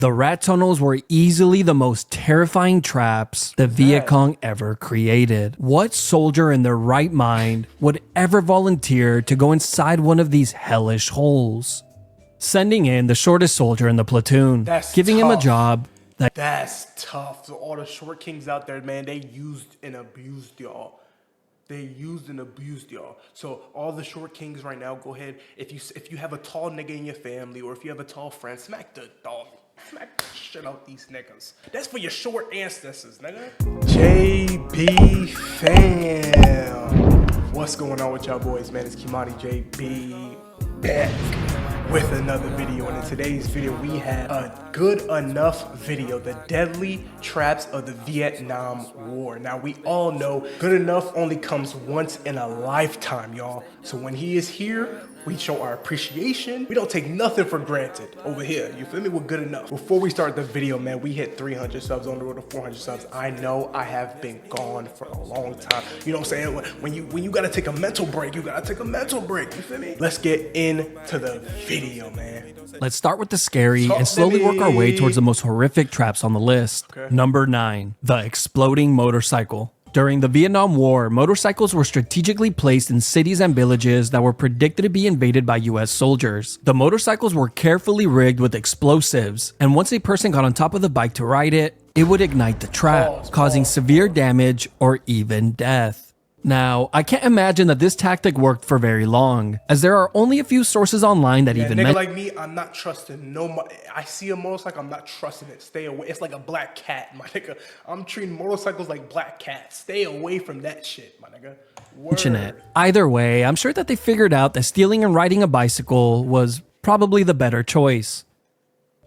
The rat tunnels were easily the most terrifying traps the Viet Cong ever created. What soldier in their right mind would ever volunteer to go inside one of these hellish holes? Sending in the shortest soldier in the platoon, giving him a job That's tough. So all the short kings out there, man, they used and abused y'all. They used and abused y'all. So all the short kings right now, go ahead. If you have a tall nigga in your family, or if you have a tall friend, smack the dog. Smack the shit out these niggas. That's for your short ancestors, nigga. JB fam. What's going on with y'all boys, man? It's Kymanijb back with another video, and in today's video we have a good enough video, the deadly traps of the Vietnam War. Now we all know good enough only comes once in a lifetime, y'all. So when he is here, we show our appreciation. We don't take nothing for granted over here. You feel me? We're good enough. Before we start the video, man, we hit 300 subs on the road to 400 subs. I know I have been gone for a long time. You know what I'm saying? When you gotta take a mental break, you gotta take a mental break. You feel me? Let's get into the video, man. Let's start with the scary and slowly work our way towards the most horrific traps on the list. Number 9, the exploding motorcycle. During the Vietnam War, motorcycles were strategically placed in cities and villages that were predicted to be invaded by US soldiers. The motorcycles were carefully rigged with explosives, and once a person got on top of the bike to ride it, it would ignite the trap, causing severe damage or even death. Now, I can't imagine that this tactic worked for very long, as there are only a few sources online that even nigga like me, I'm not trusting I see a motorcycle, I'm not trusting it. Stay away. It's like a black cat, my nigga. I'm treating motorcycles like black cats. Stay away from that shit, my nigga. Word. Either way, I'm sure that they figured out that stealing and riding a bicycle was probably the better choice.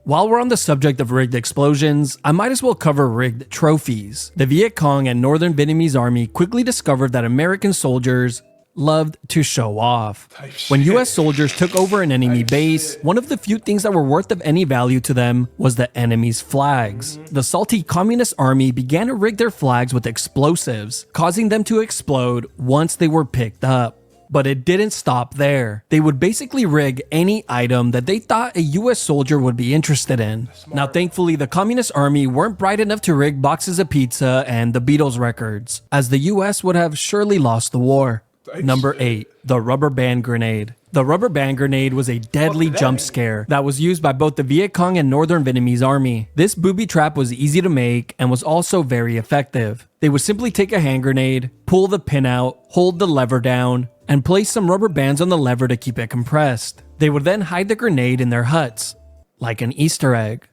While we're on the subject of rigged explosions, I might as well cover rigged trophies. The Viet Cong and Northern Vietnamese Army quickly discovered that American soldiers loved to show off. When US soldiers took over an enemy base, one of the few things that were worth of any value to them was the enemy's flags. The salty communist army began to rig their flags with explosives, causing them to explode once they were picked up. But it didn't stop there. They would basically rig any item that they thought a US soldier would be interested in. Now thankfully, the Communist Army weren't bright enough to rig boxes of pizza and the Beatles records, as the US would have surely lost the war. Number 8, the rubber band grenade. The rubber band grenade was a deadly jump scare that was used by both the Viet Cong and Northern Vietnamese Army. This booby trap was easy to make and was also very effective. They would simply take a hand grenade, pull the pin out, hold the lever down, and place some rubber bands on the lever to keep it compressed. They would then hide the grenade in their huts, like an Easter egg.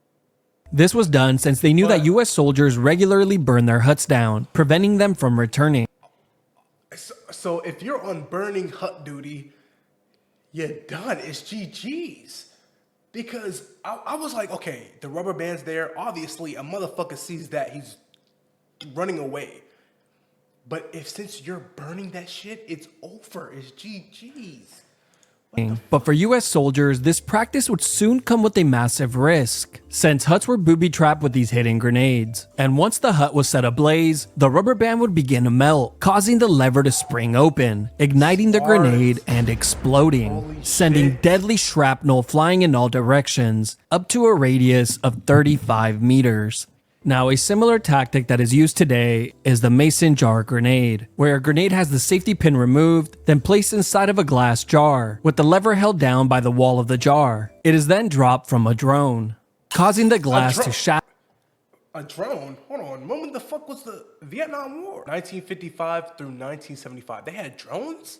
This was done since they knew that US soldiers regularly burn their huts down, preventing them from returning. So if you're on burning hut duty, you're done. It's GG's. Because I was like, okay, the rubber band's there. Obviously, a motherfucker sees that, he's running away. But since you're burning that shit, it's over. It's GG's. But for US soldiers, this practice would soon come with a massive risk, since huts were booby-trapped with these hidden grenades. And once the hut was set ablaze, the rubber band would begin to melt, causing the lever to spring open, igniting the grenade and exploding, sending deadly shrapnel flying in all directions, up to a radius of 35 meters. Now, a similar tactic that is used today is the mason jar grenade, where a grenade has the safety pin removed, then placed inside of a glass jar, with the lever held down by the wall of the jar. It is then dropped from a drone, causing the glass to shatter. A drone? Hold on, when the fuck was the Vietnam War? 1955 through 1975. They had drones?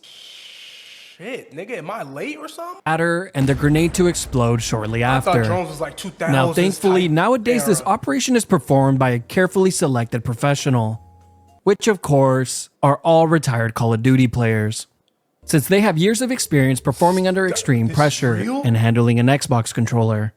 Shit, nigga, am I late or something? And the grenade to explode shortly after. I thought drones was like 2000s. Now, thankfully, nowadays this operation is performed by a carefully selected professional, which of course are all retired Call of Duty players, since they have years of experience performing under extreme pressure and handling an Xbox controller.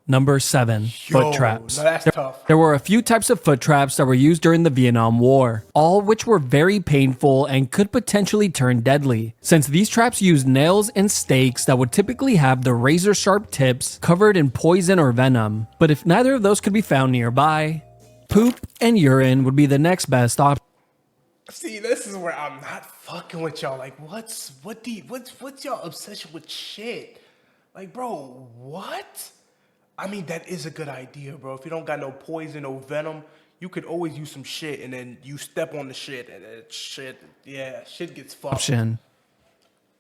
Number 7, foot traps. That's tough. There were a few types of foot traps that were used during the Vietnam War, all which were very painful and could potentially turn deadly, since these traps used nails and stakes that would typically have the razor-sharp tips covered in poison or venom. But if neither of those could be found nearby, poop and urine would be the next best option. See, this is where I'm not fucking with y'all. Like, what's y'all obsession with shit? Like, bro, what? I mean, that is a good idea, bro. If you don't got no poison, no venom, you could always use some shit, and then you step on the shit, and then shit gets fucked. Option.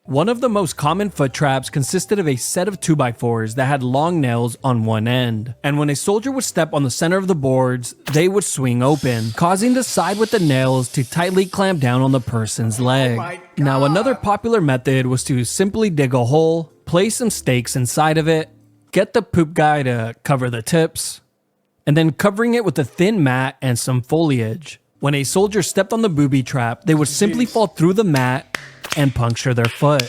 One of the most common foot traps consisted of a set of 2x4s that had long nails on one end. And when a soldier would step on the center of the boards, they would swing open, causing the side with the nails to tightly clamp down on the person's leg. my Now, God. another popular method was to simply dig a hole, place some stakes inside of it, get the poop guy to cover the tips, and then covering it with a thin mat and some foliage. When a soldier stepped on the booby trap, they would simply fall through the mat and puncture their foot,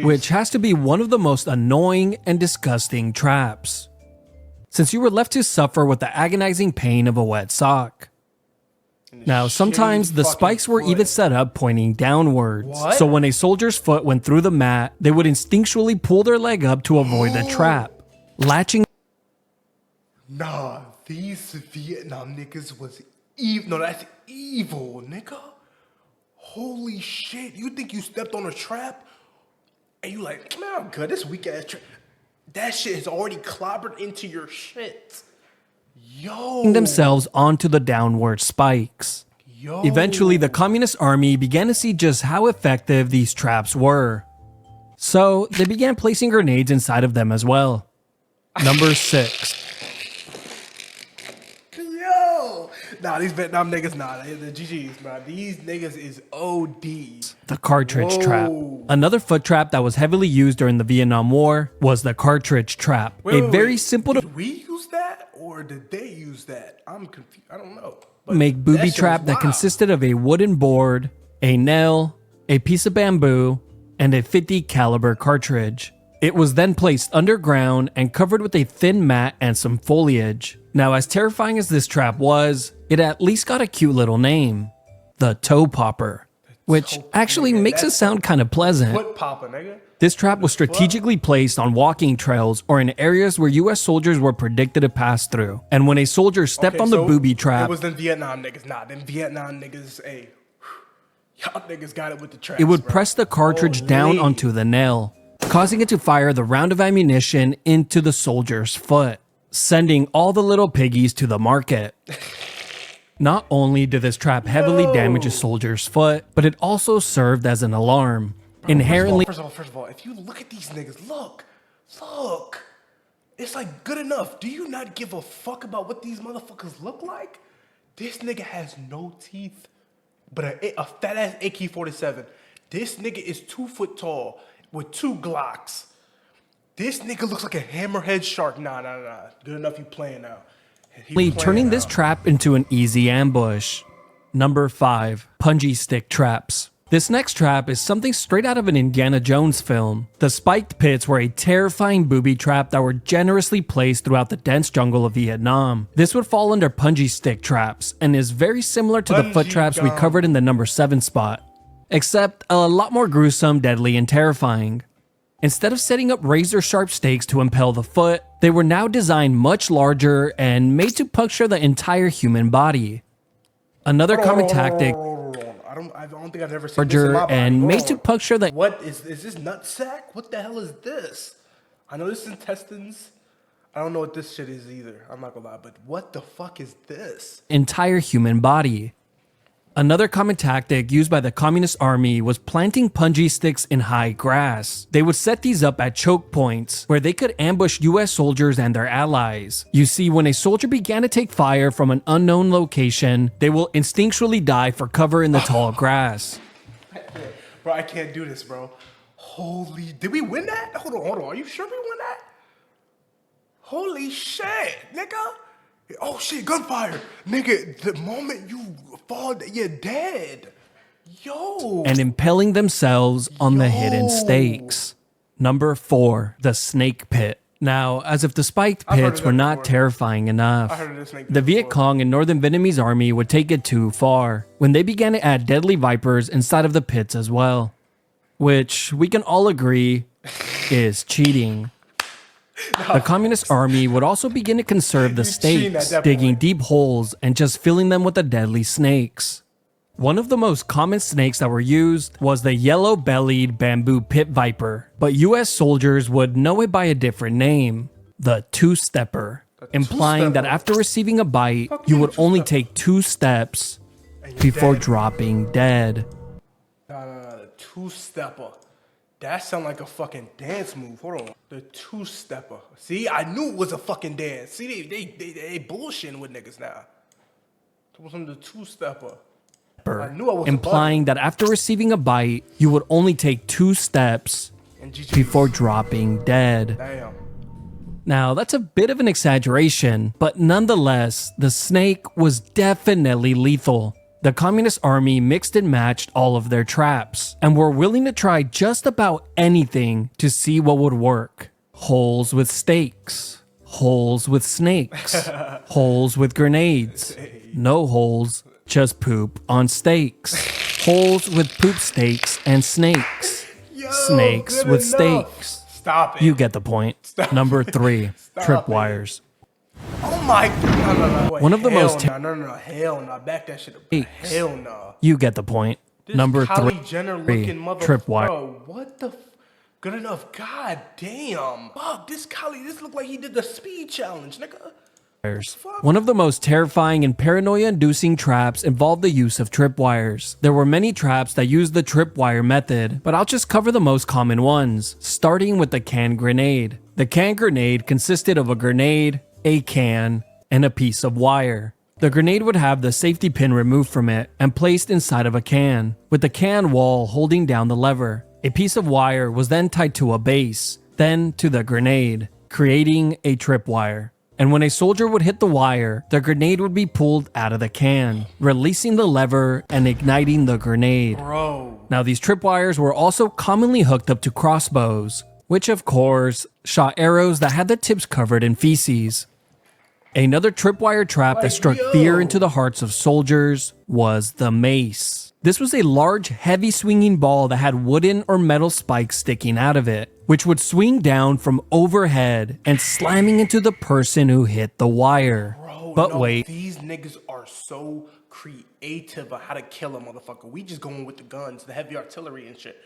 which has to be one of the most annoying and disgusting traps, since you were left to suffer with the agonizing pain of a wet sock. Now, sometimes the spikes were even set up pointing downwards, What? so when a soldier's foot went through the mat, they would instinctually pull their leg up to avoid the trap, latching. Nah, these Vietnam niggas was evil. No, that's evil, nigga. Holy shit. You think you stepped on a trap? And you like, man, I'm good. This weak ass trap. That shit is already clobbered into your shit. Yo. themselves onto the downward spikes. Yo. Eventually, the Communist Army began to see just how effective these traps were. So, they began placing grenades inside of them as well. Number 6. Yo. Nah, these Vietnam niggas, nah, the GGs, bro. These niggas is OD. The cartridge Whoa. trap. Another foot trap that was heavily used during the Vietnam War was the cartridge trap. Wait, a wait, very wait. simple to Did we use that or did they use that? I'm confused. I don't know. But make that booby shit was trap that wild. consisted of a wooden board, a nail, a piece of bamboo, and a 50 caliber cartridge. It was then placed underground and covered with a thin mat and some foliage. Now, as terrifying as this trap was, it at least got a cute little name, the toe popper, which toe- actually nigga, makes it that's sound kind of pleasant. Foot popper, nigga. This trap was strategically placed on walking trails or in areas where US soldiers were predicted to pass through. And when a soldier stepped Okay, on the so booby trap, It was them Vietnam niggas. Nah, them Vietnam niggas, hey. Y'all niggas got it with the traps, it would bro. press the cartridge down Holy. onto the nail, causing it to fire the round of ammunition into the soldier's foot, sending all the little piggies to the market. Not only did this trap heavily damage a soldier's foot, but it also served as an alarm. Inherently, First of all, if you look at these niggas, look. It's like good enough. Do you not give a fuck about what these motherfuckers look like? This nigga has no teeth, but a fat ass AK-47. This nigga is 2 foot tall with 2 Glocks. This nigga looks like a hammerhead shark. Nah. Good enough, you playing now. He playing turning this now. trap into an easy ambush. Number 5. Punji stick traps. This next trap is something straight out of an Indiana Jones film. The spiked pits were a terrifying booby trap that were generously placed throughout the dense jungle of Vietnam. This would fall under punji stick traps and is very similar to the foot Bungee traps we jump. covered in the number 7 spot, except a lot more gruesome, deadly, and terrifying. Instead of setting up razor-sharp stakes to impale the foot, they were now designed much larger and made to puncture the entire human body. Another common tactic, Hold on. I don't think I've ever seen this in larger my body. and Hold made on. to puncture the What is this nutsack? What the hell is this? I know this is intestines. I don't know what this shit is either. I'm not gonna lie, but what the fuck is this? entire human body. Another common tactic used by the Communist Army was planting punji sticks in high grass. They would set these up at choke points where they could ambush US soldiers and their allies. You see, when a soldier began to take fire from an unknown location, they will instinctually dive for cover in the tall grass. Bro, I can't do this, bro. Holy, did we win that? Hold on. Are you sure we won that? Holy shit, nigga. Oh shit, gunfire. Nigga, the moment you fall, you're dead. Yo. And impaling themselves on the hidden Yo. stakes. Number 4, the snake pit. Now, as if the spiked I've heard pits of were that not before. terrifying enough, I heard of this snake pit the Viet before. Cong and Northern Vietnamese army would take it too far when they began to add deadly vipers inside of the pits as well, which we can all agree is cheating. The Communist Army would also begin to conserve the You're cheating at stakes, that digging point. deep holes and just filling them with the deadly snakes. One of the most common snakes that were used was the yellow-bellied bamboo pit viper, but US soldiers would know it by a different name, The two-stepper, implying that after receiving a bite, you would only take 2 steps before dropping dead. Nah, the two-stepper. That sound like a fucking dance move. Hold on. The two-stepper. See, I knew it was a fucking dance. See, they bullshitting with niggas now. It was the two-stepper. I knew I was implying that after receiving a bite, you would only take 2 steps before dropping dead. Damn. Now, that's a bit of an exaggeration, but nonetheless, the snake was definitely lethal. The Communist Army mixed and matched all of their traps, and were willing to try just about anything to see what would work. Holes with stakes, holes with snakes, holes with grenades, no holes, just poop on stakes, holes with poop stakes and snakes, snakes with stakes. Stop it. You get the point. Number 3, tripwires. Oh my god. No. One of the most No. Hell no. Back that shit up. Hell no. You get the point. This Number Kylie 3, Jenner looking tripwire. Bro, what the good enough? God damn. Fuck, this look like he did the speed challenge, nigga. One of the most terrifying and paranoia-inducing traps involved the use of tripwires. There were many traps that used the tripwire method, but I'll just cover the most common ones, starting with the can grenade. The can grenade consisted of a grenade, a can, and a piece of wire. The grenade would have the safety pin removed from it and placed inside of a can, with the can wall holding down the lever. A piece of wire was then tied to a base, then to the grenade, creating a tripwire. And when a soldier would hit the wire, the grenade would be pulled out of the can, releasing the lever and igniting the grenade. Bro. Now these tripwires were also commonly hooked up to crossbows, which of course shot arrows that had the tips covered in feces. Another tripwire trap that struck fear into the hearts of soldiers was the mace. This was a large, heavy swinging ball that had wooden or metal spikes sticking out of it, which would swing down from overhead and slamming into the person who hit the wire. Bro, but no, wait, these niggas are so creative on how to kill a motherfucker. We just going with the guns, the heavy artillery and shit.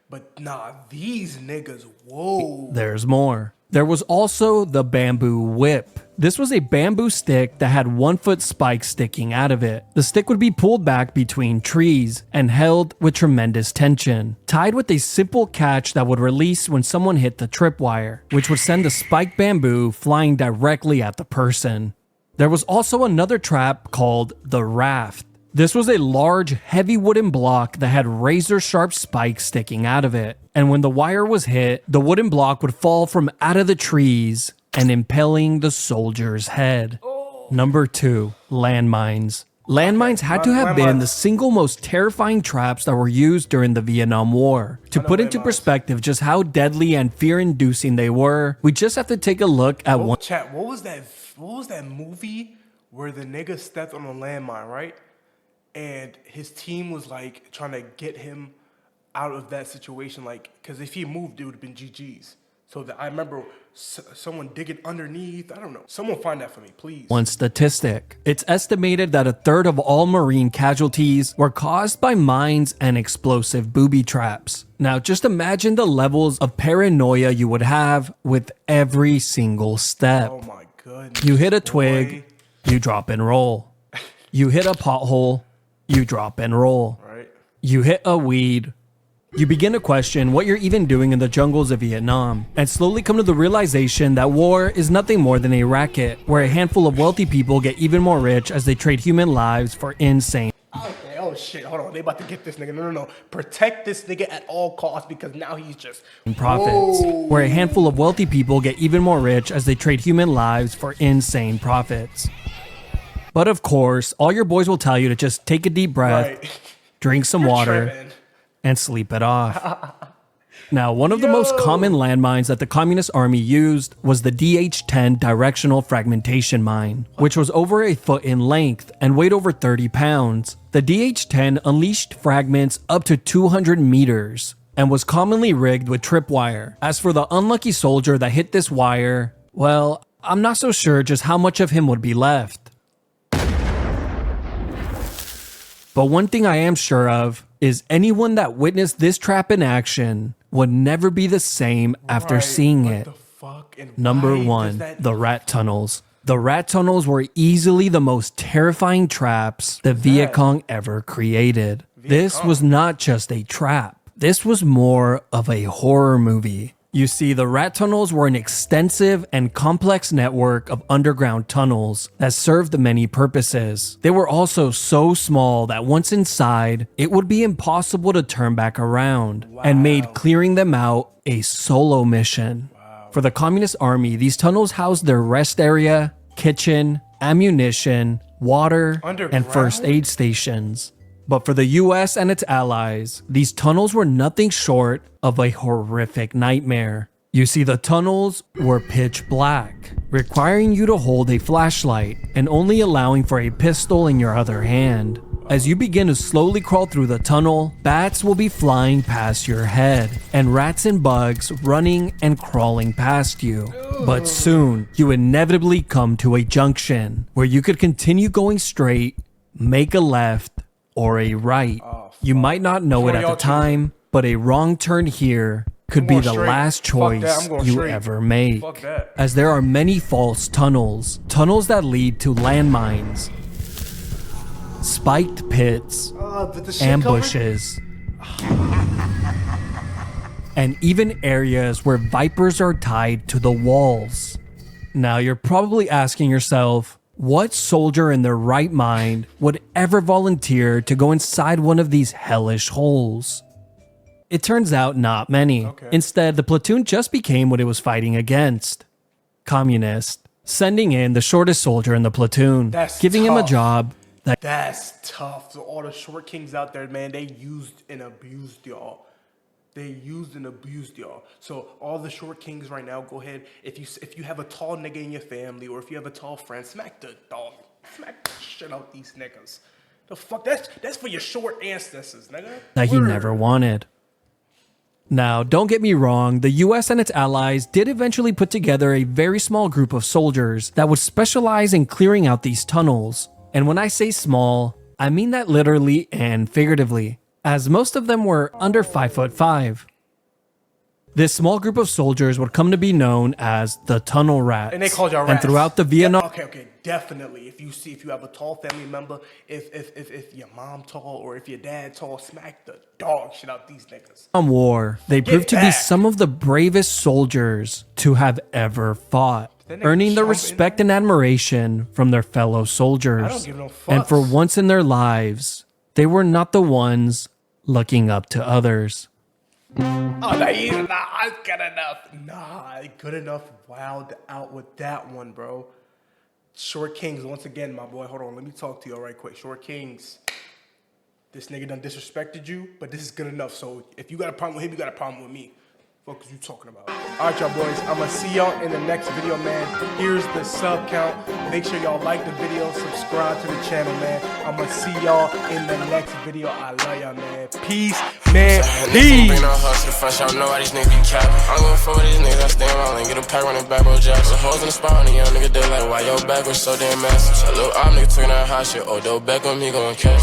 But nah, these niggas, whoa. There's more. There was also the bamboo whip. This was a bamboo stick that had 1-foot spikes sticking out of it. The stick would be pulled back between trees and held with tremendous tension, tied with a simple catch that would release when someone hit the tripwire, which would send the spiked bamboo flying directly at the person. There was also another trap called the raft. This was a large, heavy wooden block that had razor-sharp spikes sticking out of it, and when the wire was hit, the wooden block would fall from out of the trees and impaling the soldier's head. Number 2, landmines. Landmines had to have been the single most terrifying traps that were used during the Vietnam War. To put into perspective just how deadly and fear-inducing they were, we just have to take a look at one. Chat, what was that movie where the nigga stepped on a landmine, right? And his team was like trying to get him out of that situation, like, because if he moved, it would have been GG's. So I remember someone digging underneath. I don't know. Someone find that for me, please. One statistic. It's estimated that 1/3 of all Marine casualties were caused by mines and explosive booby traps. Now, just imagine the levels of paranoia you would have with every single step. Oh my goodness. You hit a twig, you drop and roll. You hit a pothole, you drop and roll. Right. You hit a weed. You begin to question what you're even doing in the jungles of Vietnam, and slowly come to the realization that war is nothing more than a racket, where a handful of wealthy people get even more rich as they trade human lives for insane Okay, oh shit, hold on. They about to get this nigga. No. Protect this nigga at all costs because now he's just profits. Where a handful of wealthy people get even more rich as they trade human lives for insane profits. But of course, all your boys will tell you to just take a deep breath, drink some water, and sleep it off. Now, one of the most common landmines that the Communist Army used was the DH-10 directional fragmentation mine, which was over a foot in length and weighed over 30 pounds. The DH-10 unleashed fragments up to 200 meters and was commonly rigged with tripwire. As for the unlucky soldier that hit this wire, well, I'm not so sure just how much of him would be left. But one thing I am sure of is anyone that witnessed this trap in action would never be the same after seeing it. What the fuck? And Number why does 1, that- the rat tunnels. The rat tunnels were easily the most terrifying traps the Viet Cong ever created. This was not just a trap. This was more of a horror movie. You see, the rat tunnels were an extensive and complex network of underground tunnels that served many purposes. They were also so small that once inside, it would be impossible to turn back around, and made clearing them out a solo mission. For the Communist Army, these tunnels housed their rest area, kitchen, ammunition, water, and Underground? first aid stations. But for the US and its allies, these tunnels were nothing short of a horrific nightmare. You see, the tunnels were pitch black, requiring you to hold a flashlight and only allowing for a pistol in your other hand. As you begin to slowly crawl through the tunnel, bats will be flying past your head, and rats and bugs running and crawling past you. But soon, you inevitably come to a junction where you could continue going straight, make a left, or a right. You might not know it at the time, but a wrong turn here could be going the straight. last Fuck that, choice I'm going you straight. ever make. Fuck that. As there are many false tunnels that lead to landmines, spiked pits, But the shit ambushes, and even areas where vipers are tied to the walls. Now you're probably asking yourself, what soldier in their right mind would ever volunteer to go inside one of these hellish holes? It turns out not many. Instead, the platoon just became what it was fighting against: communist, sending in the shortest soldier in the platoon, That's giving him a tough. job that That's tough. So all the short kings out there, man, they used and abused y'all. They used and abused y'all. So all the short kings right now, go ahead. If you have a tall nigga in your family, or if you have a tall friend, smack the dog. Smack the shit out these niggas. The fuck? That's for your short ancestors, nigga. he Word. never wanted. Now, don't get me wrong, the US and its allies did eventually put together a very small group of soldiers that would specialize in clearing out these tunnels. And when I say small, I mean that literally and figuratively, as most of them were under 5'5". This small group of soldiers would come to be known as the Tunnel Rats. And they called y'all And rats. throughout the Vietnam Okay, definitely. If you have a tall family member, if your mom tall or if your dad tall, smack the dog shit out these niggas. War, they proved to be back. some of the bravest soldiers to have ever fought, That nigga earning the jump in respect and admiration from their fellow soldiers. I don't give no And for fucks. once in their lives, they were not the ones looking up to others. Oh, it's good enough. Nah, good enough. Wowed out with that one, bro. Short Kings, once again, my boy. Hold on, let me talk to you right quick. Short Kings, this nigga done disrespected you, but this is good enough. So if you got a problem with him, you got a problem with me. What is you talking about? All right, y'all boys. I'm gonna see y'all in the next video, man. Here's the sub count. Make sure y'all like the video, subscribe to the channel, man. I'm gonna see y'all in the next video. I love y'all, man. Peace, man. Peace. Bring no hustle, fresh out, know why these niggas be capping. I'm going for these niggas, I stay around and get a pack running back, bro, Jack. So hoes in the spot on the young nigga, they like, why your back was so damn massive. So little op nigga took that hot shit, oh, though back on me, going catch.